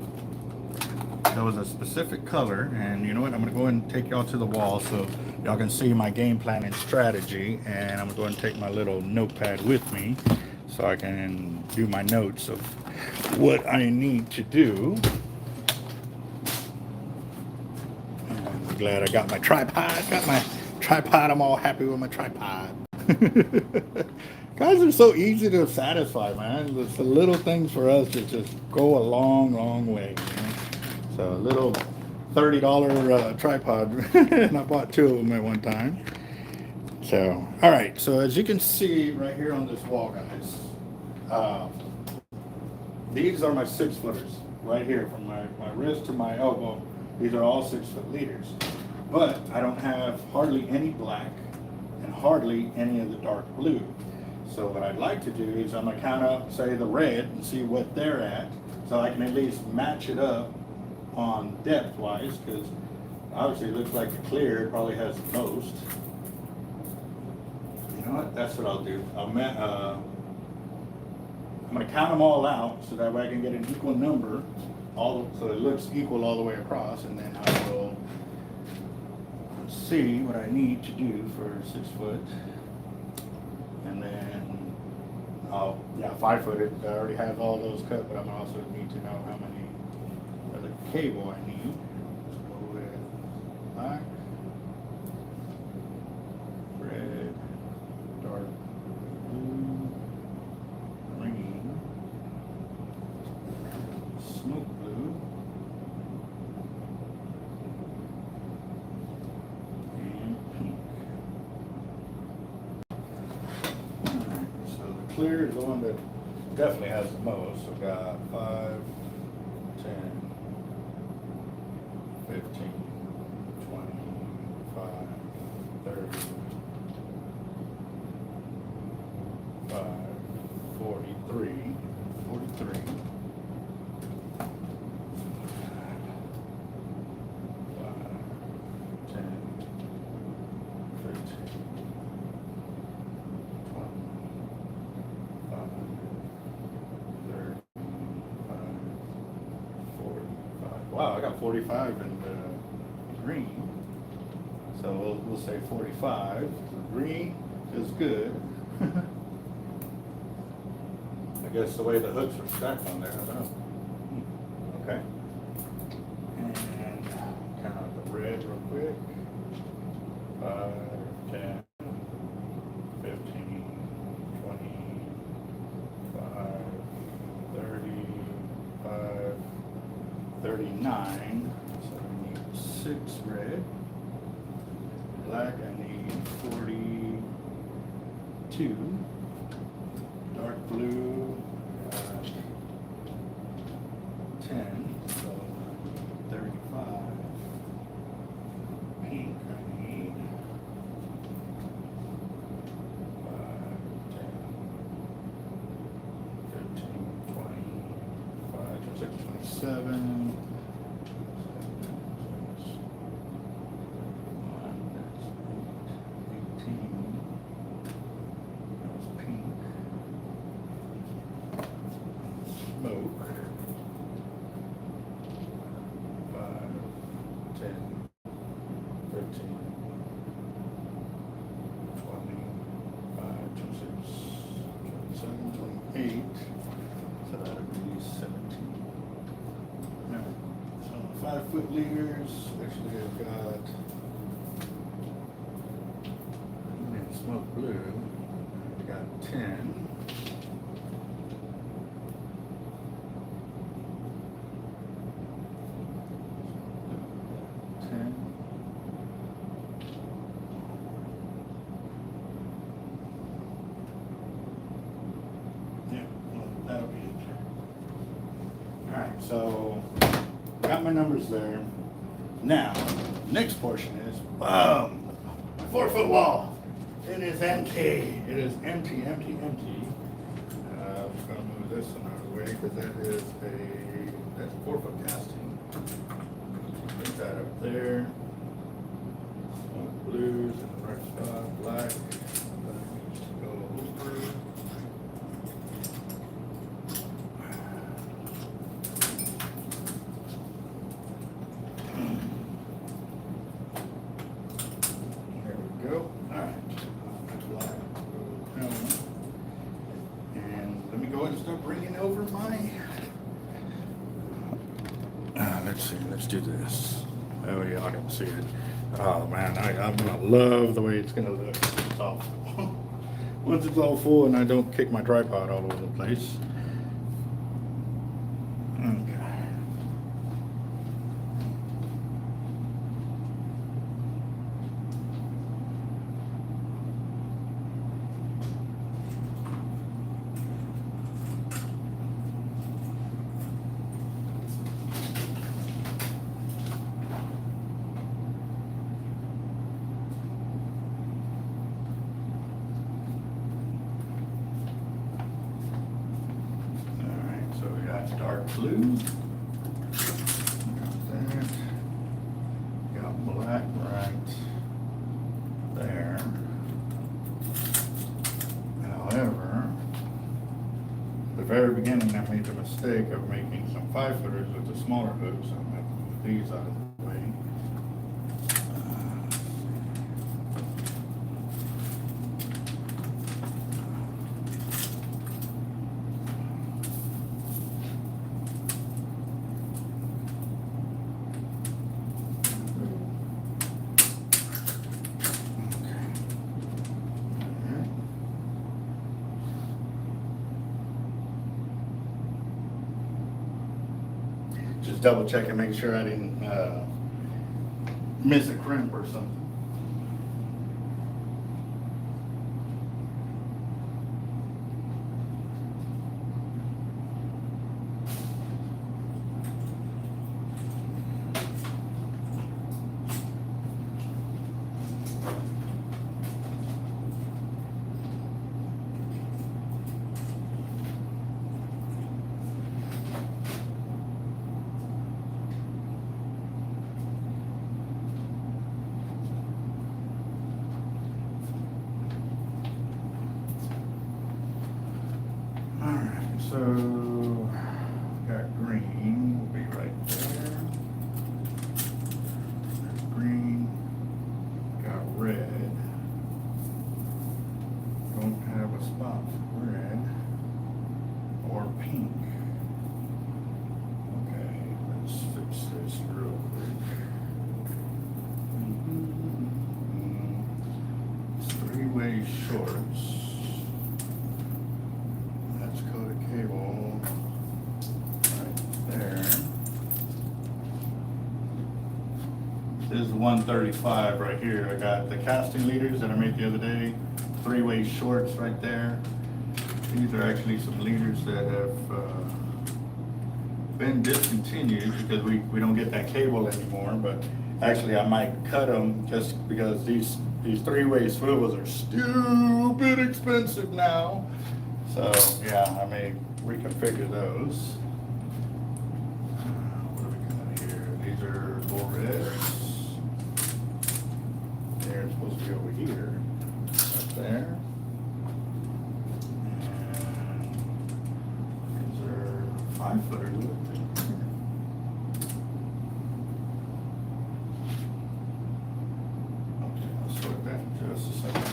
there was a specific color, and you know what? I'm gonna go ahead and take y'all to the wall so y'all can see my game plan and strategy. And I'm gonna go ahead and take my little notepad with me so I can do my notes of what I need to do. I'm glad I got my tripod. I'm all happy with my tripod. Guys are so easy to satisfy, man. It's the little things for us that just go a long, long way. You know? So a little $30 tripod, and I bought 2 of them at one time. So, all right. So as you can see right here on this wall, guys, these are my 6-footers right here from my wrist to my elbow. These are all 6-foot leaders, but I don't have hardly any black and hardly any of the dark blue. So what I'd like to do is I'm gonna count up, say, the red and see what they're at, so I can at least match it up on depth wise, because obviously it looks like the clear probably has the most. You know what? That's what I'll do. I'm gonna count them all out so that way I can get an equal number, so it looks equal all the way across, and then I will see what I need to do for 6 foot. And then, 5 foot, I already have all those cut, but I'm also need to know how many of the cable I need. Let's go with black, red, dark blue, green, smoke blue, and pink. Clear is the one that definitely has the most. So we got 5, 10, 15, 25, 30, 43, 43. 45 in the green, so we'll say 45. The green is good. I guess the way the hooks are stacked on there, I don't know. Okay. And count out the red real quick. 5, 10, 15, 25, 35, 39. So I need 6 red. Black, I need 42. Dark blue, 10. So 35. Pink, I need 5, 10, 15, 25, 26, 27. Foot leaders. Actually, I've got smoke blue. I've got 10. Yeah, well, that'll be it. All right, so got my numbers there. Now, next portion is, my 4-foot wall. It is empty. It is empty, empty, empty. I'm just gonna move this one out of the way because that's 4-foot casting. Put that up there. Smoke blues in the right spot. Black. That needs to go over. over my, let's see, let's do this. Oh yeah, I can see it. Oh man, I'm gonna love the way it's gonna look. It's all full. Once it's all full and I don't kick my tripod all over the place. Okay. Dark blue. Got that. Got black right there. However, at the very beginning I made the mistake of making some 5-footers with the smaller hooks. I'm going to move these out of the way. Just double check and make sure I didn't miss a crimp or something. So, got green, will be right there. There's green, got red. Don't have a spot for red or pink. Okay, let's fix this real quick. It's 3-way shorts. Cable right there. This is 135 right here. I got the casting leaders that I made the other day, 3-way shorts right there. These are actually some leaders that have been discontinued because we don't get that cable anymore, but actually I might cut them just because these 3-way swivels are stupid expensive now. So yeah, I may reconfigure those. What do we got here? These are bull reds. They're supposed to be over here, right there. And these are 5-footers. Okay, I'll sort that in just a second.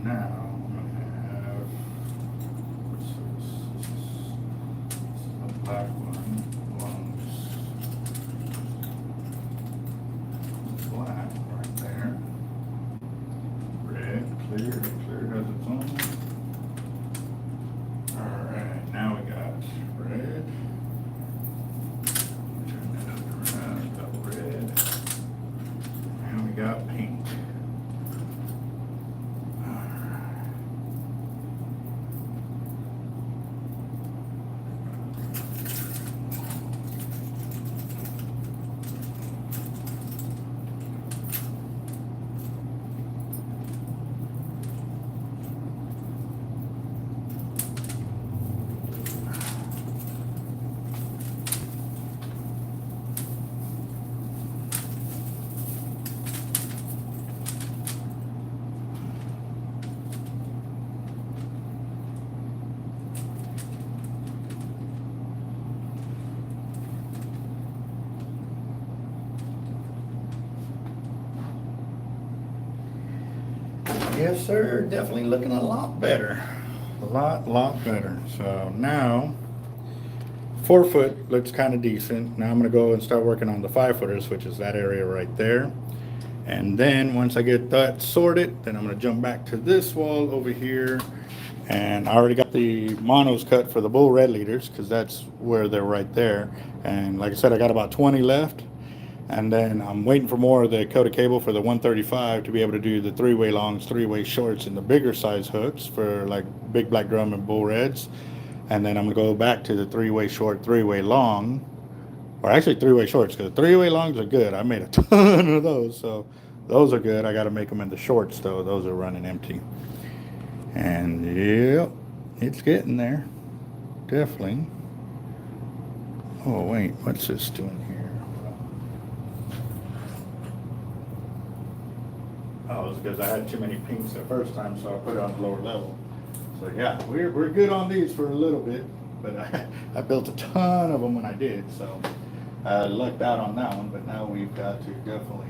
Now, I'm going to have, what's this? This is a black one, belongs black right there. Red, clear has its own. Alright, now we got red. Turn that up around, got red. And we got pink. Yes, sir. Definitely looking a lot better. A lot better. So now, 4-foot looks kind of decent. Now I'm going to go and start working on the 5-footers, which is that area right there. And then once I get that sorted, then I'm going to jump back to this wall over here. And I already got the monos cut for the bull red leaders because that's where they're right there. And like I said, I got about 20 left. And then I'm waiting for more of the coated cable for the 135 to be able to do the 3-way longs, 3-way shorts, and the bigger size hooks for like big black drum and bull reds. And then I'm going to go back to the 3-way short, 3-way long. Or actually 3-way shorts, because 3-way longs are good. I made a ton of those, so those are good. I got to make them into shorts, though. Those are running empty. And, yep, it's getting there. Definitely. Oh, wait, what's this doing here? Oh, it's because I had too many pinks the first time, so I put it on the lower level. So, yeah, we're good on these for a little bit, but I built a ton of them when I did, so I lucked out on that one, but now we've got to definitely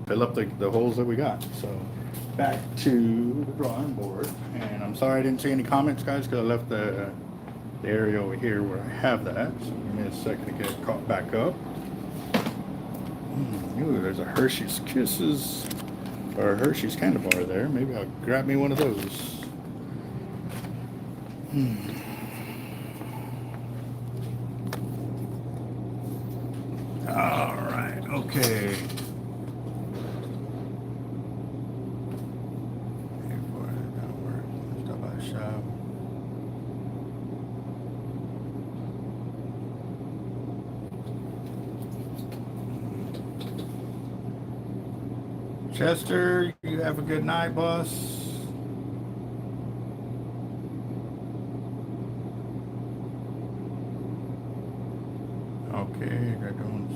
fill up the holes that we got. So back to the drawing board, and I'm sorry I didn't see any comments, guys, because I left the area over here where I have that. So give me a second to get it caught back up. Ooh, there's a Hershey's Kisses or a Hershey's Candy Bar there. Maybe I'll grab me one of those. All right, okay. Chester, you have a good night, boss. Okay, got going.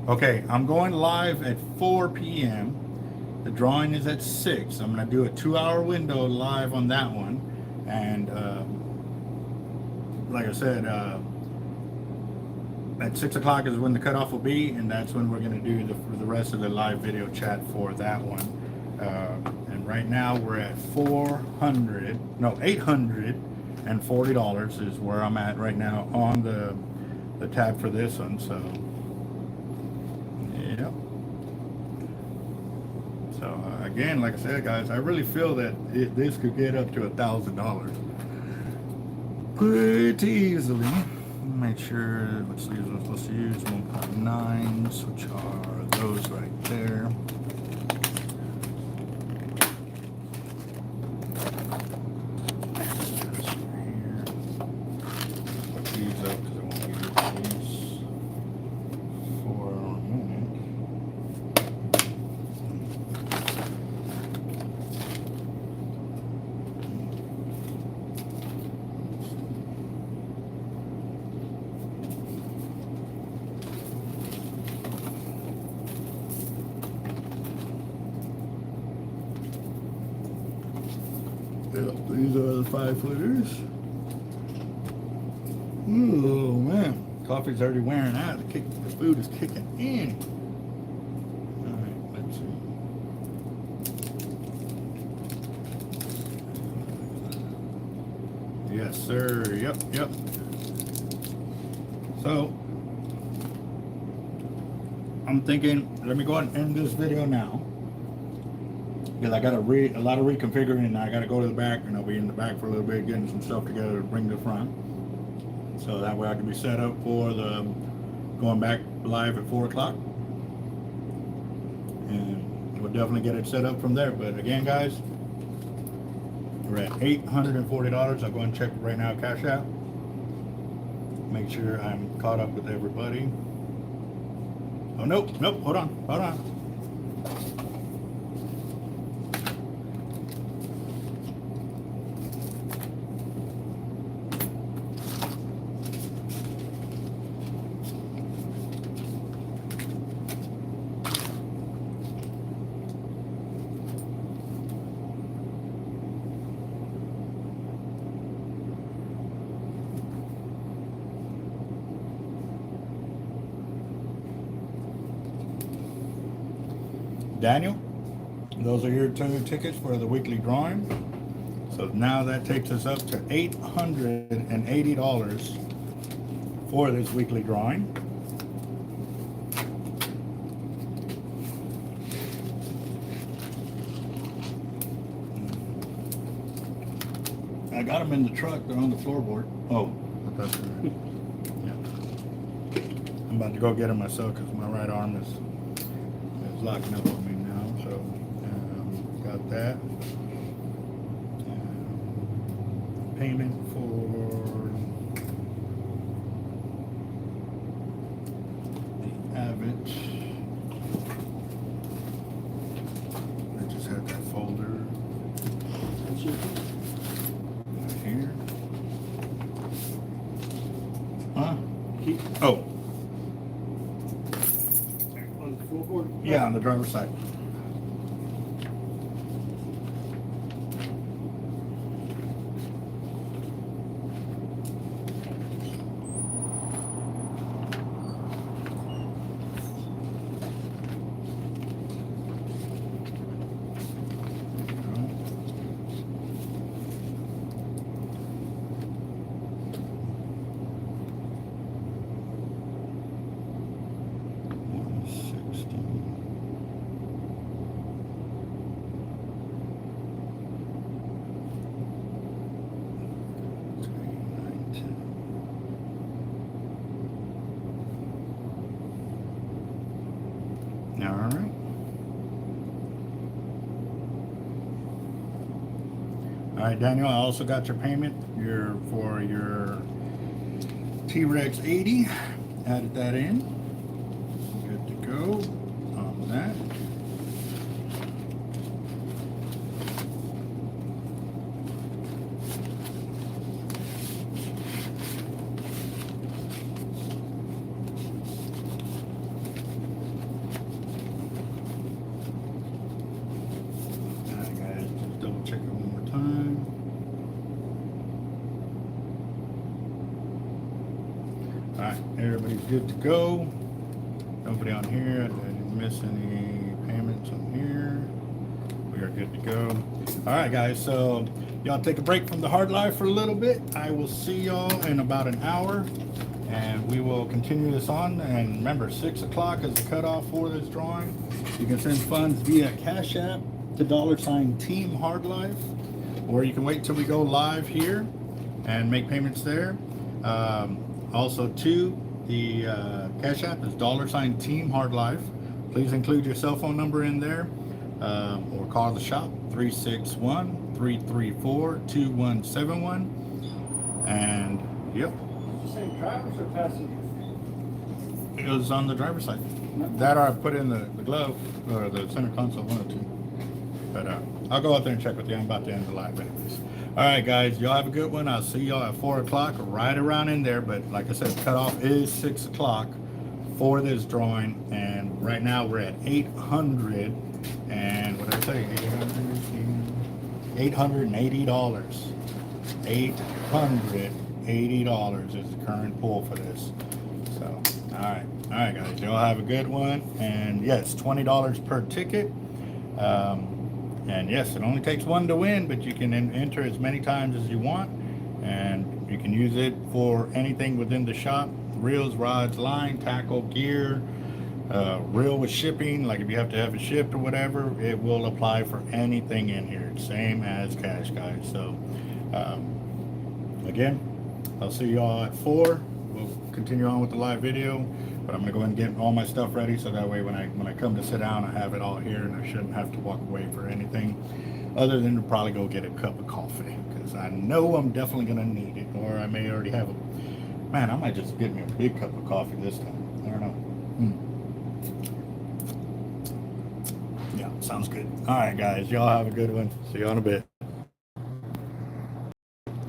Okay, I'm going live at 4 p.m. The drawing is at 6. I'm going to do a 2-hour window live on that one. And like I said, at 6 o'clock is when the cutoff will be, and that's when we're going to do the rest of the live video chat for that one. And right now we're at $840 is where I'm at right now on the tab for this one. So, yeah. So again, like I said, guys, I really feel that this could get up to $1,000 pretty easily. Make sure let's use 1.9s, which are those right there. Put these up because I won't use these for a minute. These are the 5-footers. Oh man, coffee's already wearing out. The food is kicking in. All right, let's see. Yes, sir. Yep. So I'm thinking, let me go ahead and end this video now. Because I got a lot of reconfiguring, and I got to go to the back, and I'll be in the back for a little bit, getting some stuff together to bring to the front. So that way I can be set up for the going back live at 4 o'clock. And we'll definitely get it set up from there. But again, guys, we're at $840. I'll go and check right now, Cash App. Make sure I'm caught up with everybody. Oh, nope, hold on. Daniel, those are your 2 tickets for the weekly drawing. So now that takes us up to $880 for this weekly drawing. I got them in the truck. They're on the floorboard. Oh, but that's all right. Yeah. I'm about to go get them myself because my right arm is locking up on me now. So got that. Payment for the avet. I just had that folder. Here. Huh? Oh. On the floorboard? Yeah, on the driver's side. All right. All right, Daniel, I also got your payment for your T-Rex 80. Added that in. Good to go on that. Check it one more time. All right, everybody's good to go. Nobody on here. I didn't miss any payments on here. We are good to go. All right, guys. So y'all take a break from the hard life for a little bit. I will see y'all in about an hour, and we will continue this on. And remember, 6 o'clock is the cutoff for this drawing. You can send funds via Cash App to $Team Hard Life, or you can wait till we go live here and make payments there. Also, too, the Cash App is $Team Hard Life. Please include your cell phone number in there, or call the shop 361-334-2171. And yep, Did you say drivers or passengers? it was on the driver's side. That or I put in the glove or the center console, one or two. But I'll go out there and check with you. I'm about to end the live anyways. All right, guys. Y'all have a good one. I'll see y'all at 4 o'clock, right around in there. But like I said, cutoff is 6 o'clock for this drawing. And right now we're at 800 and what did I say? $880. $880 is the current pull for this. So, all right, guys. Y'all have a good one. And yes, $20 per ticket. And yes, it only takes one to win, but you can enter as many times as you want, and you can use it for anything within the shop: reels, rods, line, tackle, gear, reel with shipping. Like if you have to have it shipped or whatever, it will apply for anything in here. Same as cash, guys. So again, I'll see y'all at 4. We'll continue on with the live video. But I'm gonna go ahead and get all my stuff ready, so that way when I come to sit down, I have it all here, and I shouldn't have to walk away for anything other than to probably go get a cup of coffee, because I know I'm definitely gonna need it, or I may already have it. Man, I might just get me a big cup of coffee this time. I don't know. Yeah, sounds good. All right, guys, y'all have a good one. See you in a bit.